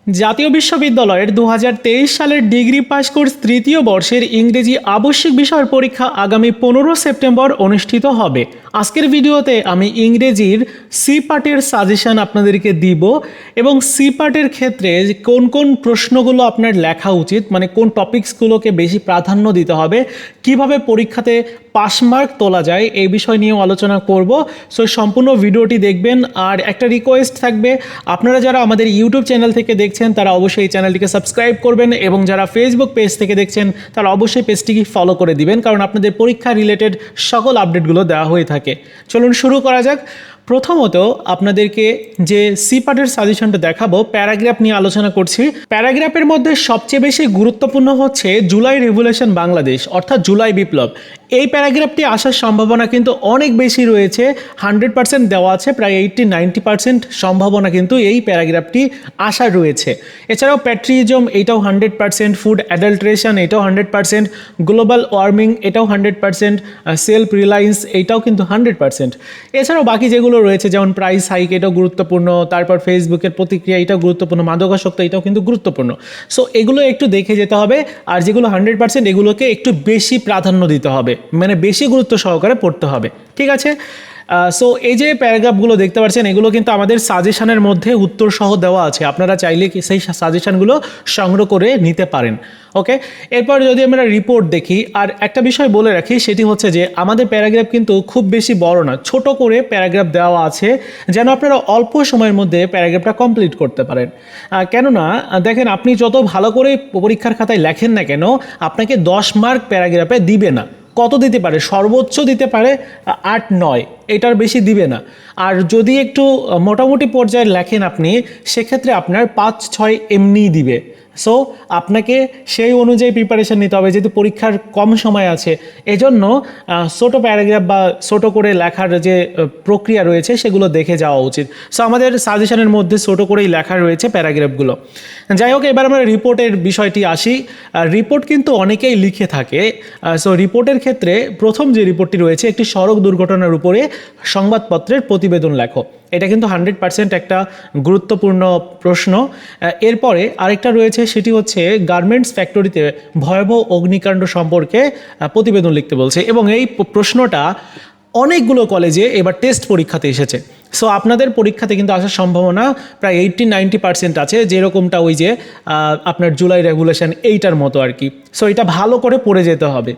জাতীয় বিশ্ববিদ্যালয়ের 2023 সালের ডিগ্রি পাস কোর্স তৃতীয় বর্ষের ইংরেজি আবশ্যিক বিষয়ের পরীক্ষা আগামী 15 সেপ্টেম্বর অনুষ্ঠিত হবে। আজকের ভিডিওতে আমি ইংরেজির সি পার্টের সাজেশন আপনাদেরকে দিব এবং সি পার্টের ক্ষেত্রে কোন কোন প্রশ্নগুলো আপনার লেখা উচিত, মানে কোন টপিকসগুলোকে বেশি প্রাধান্য দিতে হবে, কিভাবে পরীক্ষাতে পাস মার্ক তোলা যায় এই বিষয় নিয়েও আলোচনা করব। সো সম্পূর্ণ ভিডিওটি দেখবেন। আর একটা রিকোয়েস্ট থাকবে, আপনারা যারা আমাদের ইউটিউব চ্যানেল থেকে দেখছেন তারা অবশ্যই এই চ্যানেলটিকে সাবস্ক্রাইব করবেন এবং যারা ফেসবুক পেজ থেকে দেখছেন তারা অবশ্যই পেজটিকে ফলো করে দিবেন, কারণ আপনাদের পরীক্ষা রিলেটেড সকল আপডেটগুলো দেওয়া হয়ে থাকে। চলুন শুরু করা যাক। প্রথমত আপনাদেরকে যে সি পার্টের সাজেশনটা দেখাবো, প্যারাগ্রাফ নিয়ে আলোচনা করছি। প্যারাগ্রাফের মধ্যে সবচেয়ে বেশি গুরুত্বপূর্ণ হচ্ছে জুলাই রেভলিউশন বাংলাদেশ, অর্থাৎ জুলাই বিপ্লব। এই প্যারাগ্রাফটি আসার সম্ভাবনা কিন্তু অনেক বেশি রয়েছে, 100% দেওয়া আছে, প্রায় 80-90% সম্ভাবনা কিন্তু এই প্যারাগ্রাফটি আসার রয়েছে। এছাড়াও প্যাট্রিয়টিজম এটাও 100%, ফুড অ্যাডাল্ট্রেশন এটাও 100%, গ্লোবাল ওয়ার্মিং এটাও 100%, সেলফ রিলায়েন্স এইটাও কিন্তু 100%। এছাড়াও বাকি যেগুলো রয়েছে যেমন প্রাইস হাইক এটাও গুরুত্বপূর্ণ, তারপর ফেসবুকের প্রতিক্রিয়া এটাও গুরুত্বপূর্ণ, মাদকাসক্ত এটাও কিন্তু গুরুত্বপূর্ণ। সো এগুলো একটু দেখে যেতে হবে, আর যেগুলো 100% এগুলোকে একটু বেশি প্রাধান্য দিতে হবে, মানে বেশি গুরুত্ব সহকারে পড়তে হবে। ঠিক আছে। সো এই যে প্যারাগ্রাফগুলো দেখতে পাচ্ছেন এগুলো কিন্তু আমাদের সাজেশনের মধ্যে উত্তর সহ দেওয়া আছে, আপনারা চাইলে সেই সাজেশনগুলো সংগ্রহ করে নিতে পারেন। ওকে, এরপর যদি আমরা রিপোর্ট দেখি, আর একটা বিষয় বলে রাখি, সেটি হচ্ছে যে আমাদের প্যারাগ্রাফ কিন্তু খুব বেশি বড় না, ছোট করে প্যারাগ্রাফ দেওয়া আছে যেন আপনারা অল্প সময়ের মধ্যে প্যারাগ্রাফটা কমপ্লিট করতে পারেন। কেননা দেখেন, আপনি যত ভালো করে পরীক্ষার খাতায় লেখেন না কেন, আপনাকে 10 মার্ক প্যারাগ্রাফে দিবে না। কত দিতে পারে? সর্বোচ্চ দিতে পারে 8-9, এটার বেশি দিবে না। আর যদি একটু মোটামুটি পর্যায়ে লেখেন আপনি, সেক্ষেত্রে আপনার 5-6 এমনিই দিবে। সো আপনাকে সেই অনুযায়ী প্রিপারেশন নিতে হবে, যেহেতু পরীক্ষার কম সময় আছে। এজন্য ছোট প্যারাগ্রাফ বা ছোট করে লেখার যে প্রক্রিয়া রয়েছে সেগুলো দেখে যাওয়া উচিত। সো আমাদের সাজেশনের মধ্যে ছোট করেই লেখা রয়েছে প্যারাগ্রাফগুলো। যাই হোক, এবার আমরা রিপোর্টের বিষয়টি আসি। রিপোর্ট কিন্তু অনেকেই লিখে থাকে। সো রিপোর্টের ক্ষেত্রে প্রথম যে রিপোর্টটি রয়েছে, একটি সড়ক দুর্ঘটনার উপরে সংবাদপত্রের প্রতিবেদন লেখো। এটা কিন্তু 100% একটা গুরুত্বপূর্ণ প্রশ্ন। এরপরে আরেকটা রয়েছে, সেটি হচ্ছে গার্মেন্টস ফ্যাক্টরিতে ভয়াবহ অগ্নিকাণ্ড সম্পর্কে প্রতিবেদন লিখতে বলছে, এবং এই প্রশ্নটা অনেকগুলো কলেজে এবার টেস্ট পরীক্ষাতে এসেছে। সো আপনাদের পরীক্ষাতে কিন্তু আসার সম্ভাবনা প্রায় 80-90% আছে, যেরকমটা ওই যে আপনার জুলাই রেগুলেশন এইটার মতো আর কি। সো এটা ভালো করে পড়ে যেতে হবে।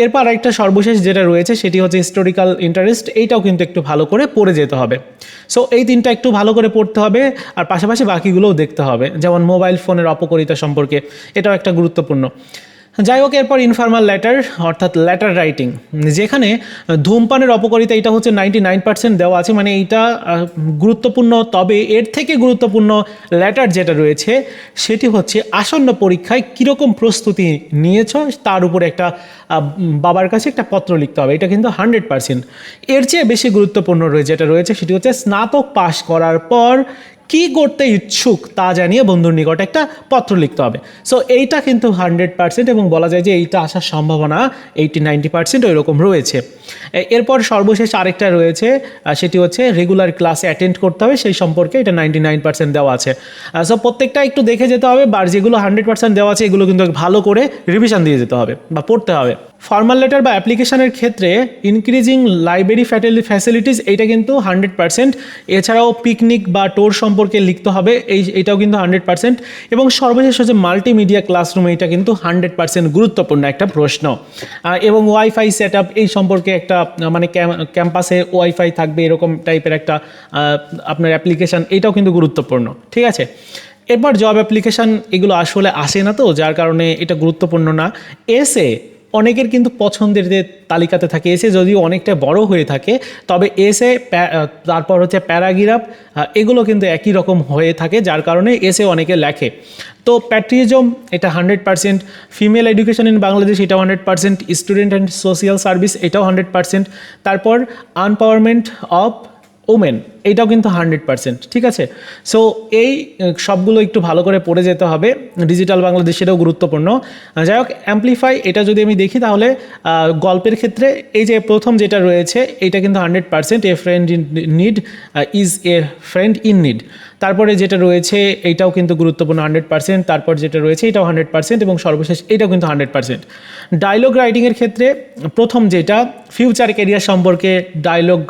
এরপর আরেকটা সর্বশেষ যেটা রয়েছে সেটি হচ্ছে হিস্টোরিক্যাল ইন্টারেস্ট, এইটাও কিন্তু একটু ভালো করে পড়ে যেতে হবে। সো এই তিনটা একটু ভালো করে পড়তে হবে, আর পাশাপাশি বাকিগুলোও দেখতে হবে, যেমন মোবাইল ফোনের অপকারিতা সম্পর্কে, এটাও একটা গুরুত্বপূর্ণ। যাই হোক, এরপর ইনফর্মাল লেটার অর্থাৎ লেটার রাইটিং, যেখানে ধূমপানের অপকারিতা এটা হচ্ছে 99% দেওয়া আছে, মানে এইটা গুরুত্বপূর্ণ। তবে এর থেকে গুরুত্বপূর্ণ লেটার যেটা রয়েছে সেটি হচ্ছে আসন্ন পরীক্ষায় কীরকম প্রস্তুতি নিয়েছ তার উপরে একটা বাবার কাছে একটা পত্র লিখতে হবে। এটা কিন্তু 100%। এর চেয়ে বেশি গুরুত্বপূর্ণ যেটা রয়েছে সেটি হচ্ছে স্নাতক পাশ করার পর কি করতে ইচ্ছুক তা জানিয়ে বন্ধুর নিকট একটা পত্র লিখতে হবে। সো এইটা কিন্তু 100%, এবং বলা যায় যে এইটা আসার সম্ভাবনা 80-90% ওইরকম রয়েছে। এরপর সর্বশেষ আরেকটা রয়েছে, সেটি হচ্ছে রেগুলার ক্লাসে অ্যাটেন্ড করতে হবে, সেই সম্পর্কে এটা 99% দেওয়া আছে। সো প্রত্যেকটা একটু দেখে যেতে হবে, আর যেগুলো 100% দেওয়া আছে এগুলো কিন্তু ভালো করে রিভিশন দিয়ে যেতে হবে বা পড়তে হবে। ফর্মাল লেটার বা অ্যাপ্লিকেশনের ক্ষেত্রে ইনক্রিজিং লাইব্রেরি ফ্যাসিলিটিস এইটা কিন্তু 100%। এছাড়াও পিকনিক বা টোর সম্পর্কে লিখতে হবে, এইটাও কিন্তু 100%। এবং সর্বশেষ হচ্ছে মাল্টিমিডিয়া ক্লাসরুম, এইটা কিন্তু 100% গুরুত্বপূর্ণ একটা প্রশ্ন। এবং ওয়াইফাই সেট আপ এই সম্পর্কে একটা, মানে ক্যাম্পাসে ওয়াইফাই থাকবে এরকম টাইপের একটা আপনার অ্যাপ্লিকেশান, এইটাও কিন্তু গুরুত্বপূর্ণ। ঠিক আছে। এরপর জব অ্যাপ্লিকেশান এগুলো আসলে আসে না, তো যার কারণে এটা গুরুত্বপূর্ণ না। এসে অনেকের কিন্তু পছন্দের যে তালিকাতে থাকে, এসে যদিও অনেকটা বড় হয়ে থাকে, তবে এসে তারপর হচ্ছে প্যারাগ্রাফ, এগুলো কিন্তু একই রকম হয়ে থাকে, যার কারণে এসে অনেকে লেখে। তো প্যাট্রিয়টিজম এটা 100%, ফিমেল এডুকেশন ইন বাংলাদেশ এটাও 100%, স্টুডেন্ট অ্যান্ড সোশিয়াল সার্ভিস এটাও 100%, তারপর আনপাওয়ারমেন্ট অফ ওমেন এইটাও কিন্তু 100%। ঠিক আছে। সো এই সবগুলো একটু ভালো করে পড়ে যেতে হবে। ডিজিটাল বাংলাদেশ সেটাও গুরুত্বপূর্ণ। যাই হোক, অ্যাম্পলিফাই এটা যদি আমি দেখি তাহলে গল্পের ক্ষেত্রে এই যে প্রথম যেটা রয়েছে এটা কিন্তু 100%, a friend in need is a friend in need. তারপরে যেটা রয়েছে এইটাও কিন্তু গুরুত্বপূর্ণ 100%, তারপর যেটা রয়েছে এটাও 100% এবং সর্বশেষ এটাও কিন্তু 100%। ডায়লগ রাইটিংয়ের ক্ষেত্রে প্রথম যেটা ফিউচার কেরিয়ার সম্পর্কে ডায়লগ,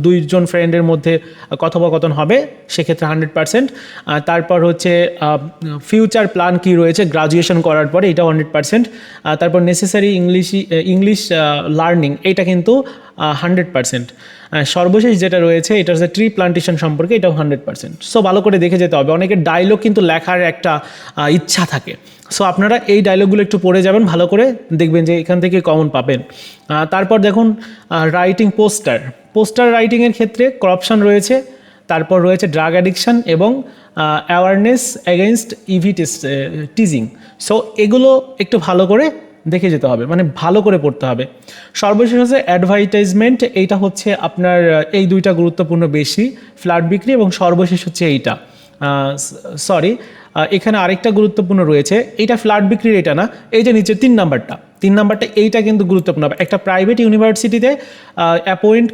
দুইজন ফ্রেন্ডের মধ্যে কথোপকথন হবে, সেক্ষেত্রে 100%। তারপর হচ্ছে ফিউচার প্ল্যান কী রয়েছে গ্রাজুয়েশন করার পরে, এটাও 100%। তারপর নেসেসারি ইংলিশ লার্নিং, এটা কিন্তু 100%। সর্বশেষ যেটা রয়েছে এটা হচ্ছে ট্রি প্লান্টেশন সম্পর্কে, এটাও 100%। সো ভালো করে দেখে যেতে হবে, অনেকের ডায়লগ কিন্তু লেখার একটা ইচ্ছা থাকে। সো আপনারা এই ডায়লগগুলো একটু পড়ে যাবেন ভালো করে, দেখবেন যে এখান থেকে কমন পাবেন। তারপর দেখুন রাইটিং পোস্টার রাইটিংয়ের ক্ষেত্রে করাপশন রয়েছে, তারপর রয়েছে ড্রাগ অ্যাডিকশন এবং awareness against EV teasing. So এগুলো একটু ভালো করে দেখে যেতে হবে, মানে ভালো করে পড়তে হবে। সর্বশেষ হচ্ছে অ্যাডভার্টাইজমেন্ট, এইটা হচ্ছে আপনার এই দুইটা গুরুত্বপূর্ণ বেশি, ফ্ল্যাট বিক্রি, এবং সর্বশেষ হচ্ছে এইটা এখানে আরেকটা গুরুত্বপূর্ণ রয়েছে, এইটা ফ্ল্যাট বিক্রির, এটা না, এই যে নিচে 3 নাম্বারটা এইটা কিন্তু গুরুত্বপূর্ণ। একটা প্রাইভেট ইউনিভার্সিটিতে appoint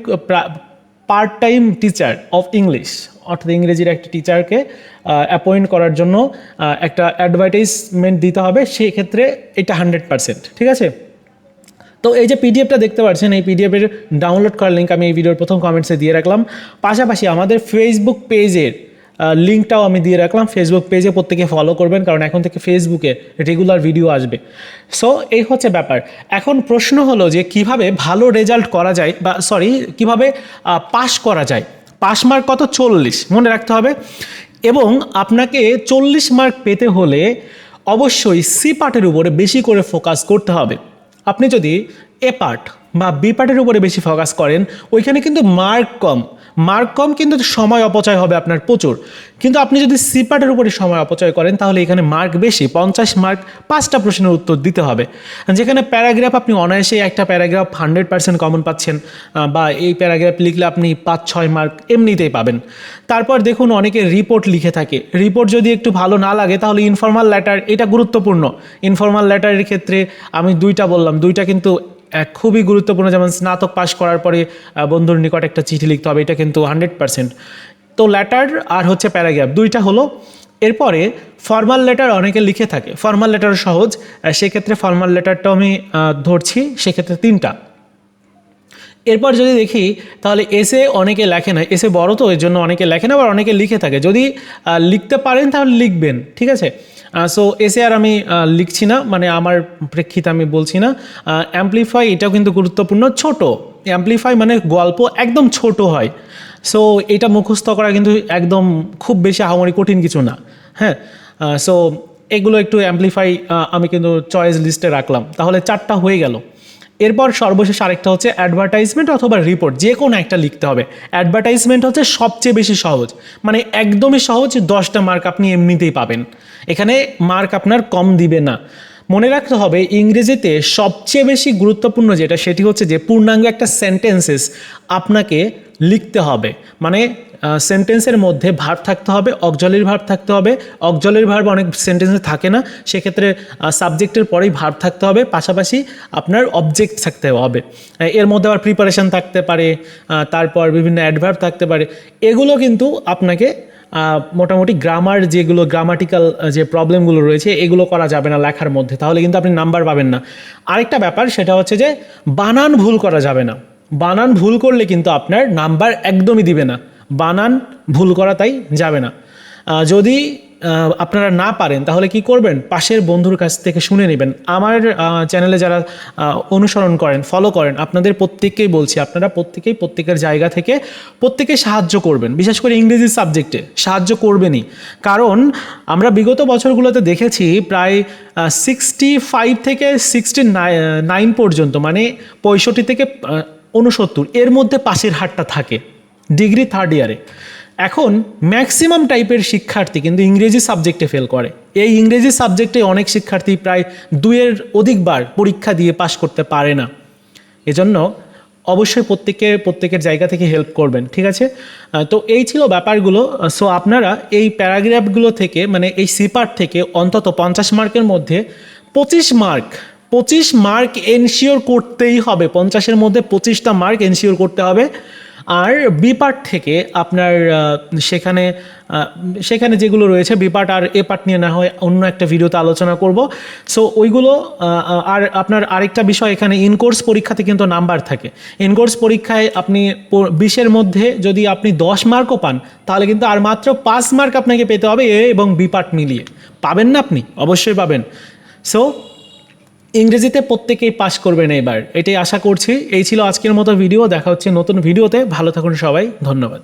part time teacher of English, অর্থাৎ ইংরেজির একটা টিচারকে অ্যাপয়েন্ট করার জন্য একটা অ্যাডভার্টাইজমেন্ট দিতে হবে, সেই ক্ষেত্রে এটা 100%, ঠিক আছে। তো এই যে পিডিএফটা দেখতে পাচ্ছেন, এই পিডিএফের ডাউনলোড করার লিঙ্ক আমি এই ভিডিওর প্রথম কমেন্টসে দিয়ে রাখলাম। পাশাপাশি আমাদের ফেসবুক পেজের লিঙ্কটাও আমি দিয়ে রাখলাম। ফেসবুক পেজে প্রত্যেকে ফলো করবেন, কারণ এখন থেকে ফেসবুকে রেগুলার ভিডিও আসবে। সো এই হচ্ছে ব্যাপার। এখন প্রশ্ন হলো যে কিভাবে ভালো রেজাল্ট করা যায়, কিভাবে পাস করা যায়। পাস মার্ক কত? 40 মনে রাখতে হবে। এবং আপনাকে 40 মার্ক পেতে হলে অবশ্যই সি পার্টের উপরে বেশি করে ফোকাস করতে হবে। আপনি যদি এ পার্ট বা বি পার্টের উপরে বেশি ফোকাস করেন, ওইখানে কিন্তু মার্ক কম কিন্তু সময় অপচয় হবে আপনার প্রচুর। কিন্তু আপনি যদি সি পার্টের উপরে সময় অপচয় করেন, তাহলে এখানে মার্ক বেশি, 50 মার্ক 5টা প্রশ্নের উত্তর দিতে হবে। যেখানে প্যারাগ্রাফ আপনি অনায়াসে একটা প্যারাগ্রাফ 100% কমন পাচ্ছেন, বা এই প্যারাগ্রাফ লিখলে আপনি 5-6 মার্ক এমনিতেই পাবেন। তারপর দেখুন অনেকে রিপোর্ট লিখে থাকে, রিপোর্ট যদি একটু ভালো না লাগে তাহলে ইনফর্মাল লেটার, এটা গুরুত্বপূর্ণ। ইনফর্মাল লেটারের ক্ষেত্রে আমি 2টা বললাম, 2টা কিন্তু খুবই গুরুত্বপূর্ণ। যেমন স্নাতক পাশ করার পরে বন্ধুর নিকট একটা চিঠি লিখতে হবে, এটা কিন্তু 100%। তো লেটার আর হচ্ছে প্যারাগ্রাফ 2টা হলো। এরপরে ফর্মাল লেটার অনেকে লিখে থাকে, ফর্মাল লেটার সহজ, সেক্ষেত্রে ফর্মাল লেটারটাও আমি ধরছি, সেক্ষেত্রে 3টা। এরপর যদি দেখি তাহলে এসে অনেকে লেখে না, এসে বড় তো এর জন্য অনেকে লেখে না, আবার অনেকে লিখে থাকে। যদি লিখতে পারেন তাহলে লিখবেন, ঠিক আছে। সো এসে আর আমি লিখছি না, মানে আমার প্রেক্ষিতে আমি বলছি না। অ্যাম্পলিফাই, এটাও কিন্তু গুরুত্বপূর্ণ। ছোট অ্যাম্পলিফাই মানে গল্প একদম ছোট হয়। সো এটা মুখস্থ করা কিন্তু একদম খুব বেশি আহামরি কঠিন কিছু না, হ্যাঁ। সো এগুলো একটু অ্যাম্পলিফাই আমি কিন্তু চয়েস লিস্টে রাখলাম, তাহলে 4টা হয়ে গেল। এরপর সর্বশেষ আরেকটা হচ্ছে অ্যাডভার্টাইজমেন্ট অথবা রিপোর্ট, যে কোনো একটা লিখতে হবে। অ্যাডভার্টাইজমেন্ট হচ্ছে সবচেয়ে বেশি সহজ, মানে একদমই সহজ, 10টা মার্ক আপনি এমনিতেই পাবেন, এখানে মার্ক আপনার কম দিবে না। মনে রাখতে হবে ইংরেজিতে সবচেয়ে বেশি গুরুত্বপূর্ণ যেটা, সেটি হচ্ছে যে পূর্ণাঙ্গ একটা সেন্টেন্সেস আপনাকে লিখতে হবে। মানে সেন্টেন্সের মধ্যে ভার্ব থাকতে হবে, অক্সিলারি ভার্ব থাকতে হবে। অক্সিলারি ভার্ব অনেক সেন্টেন্সে থাকে না, সেক্ষেত্রে সাবজেক্টের পরেই ভার্ব থাকতে হবে, পাশাপাশি আপনার অবজেক্ট থাকতে হবে। এর মধ্যে আবার প্রিপারেশন থাকতে পারে, তারপর বিভিন্ন অ্যাডভার্ব থাকতে পারে। এগুলো কিন্তু আপনাকে মোটামুটি গ্রামার, যেগুলো গ্রামাটিক্যাল যে প্রবলেমগুলো রয়েছে, এগুলো করা যাবে না লেখার মধ্যে, তাহলে কিন্তু আপনি নাম্বার পাবেন না। আরেকটা ব্যাপার সেটা হচ্ছে যে বানান ভুল করা যাবে না। বানান ভুল করলে কিন্তু আপনার নাম্বার একদমই দিবে না, বানান ভুল করা তাই যাবে না। যদি আপনারা না পারেন তাহলে কি করবেন, পাশের বন্ধুর কাছ থেকে শুনে নেবেন। আমার চ্যানেলে যারা অনুসরণ করেন, ফলো করেন, আপনাদের প্রত্যেককেই বলছি, আপনারা প্রত্যেকের জায়গা থেকে প্রত্যেকে সাহায্য করবেন, বিশেষ করে ইংরেজি সাবজেক্টে সাহায্য করবেনই। কারণ আমরা বিগত বছরগুলোতে দেখেছি প্রায় 65 থেকে 69 পর্যন্ত, মানে 65 থেকে 69 এর মধ্যে পাশের হারটা থাকে ডিগ্রি 3rd ইয়ারে। এখন ম্যাক্সিমাম টাইপের শিক্ষার্থী কিন্তু ইংরেজি সাবজেক্টে ফেল করে। এই ইংরেজি সাবজেক্টে অনেক শিক্ষার্থী প্রায় 2-এর অধিকবার পরীক্ষা দিয়ে পাশ করতে পারে না। এজন্য অবশ্যই প্রত্যেকের জায়গা থেকে হেল্প করবেন, ঠিক আছে। তো এই ছিল ব্যাপারগুলো। সো আপনারা এই প্যারাগ্রাফগুলো থেকে, মানে এই সিপার্ট থেকে অন্তত 50 মার্কের মধ্যে 25 মার্ক এনশিওর করতেই হবে। 50-এর মধ্যে 25টা মার্ক এনশিওর করতে হবে। আর বি পার্ট থেকে আপনার সেখানে সেখানে যেগুলো রয়েছে বি পার্ট আর এ পার্ট নিয়ে না হয় অন্য একটা ভিডিওতে আলোচনা করব। সো ওইগুলো আর আপনার আরেকটা বিষয়, এখানে ইনকোর্স পরীক্ষাতে কিন্তু নাম্বার থাকে। ইনকোর্স পরীক্ষায় আপনি 20-এর মধ্যে যদি আপনি 10 মার্কও পান, তাহলে কিন্তু আর মাত্র 5 মার্ক আপনাকে পেতে হবে এ এবং বি পার্ট মিলিয়ে। পাবেন না আপনি? অবশ্যই পাবেন। সো ইংরেজিতে প্রত্যেকেই পাস করবেন এবার, এটাই আশা করছি। এই ছিল আজকের মতো ভিডিও। দেখা হচ্ছে নতুন ভিডিওতে। ভালো থাকুন সবাই, ধন্যবাদ।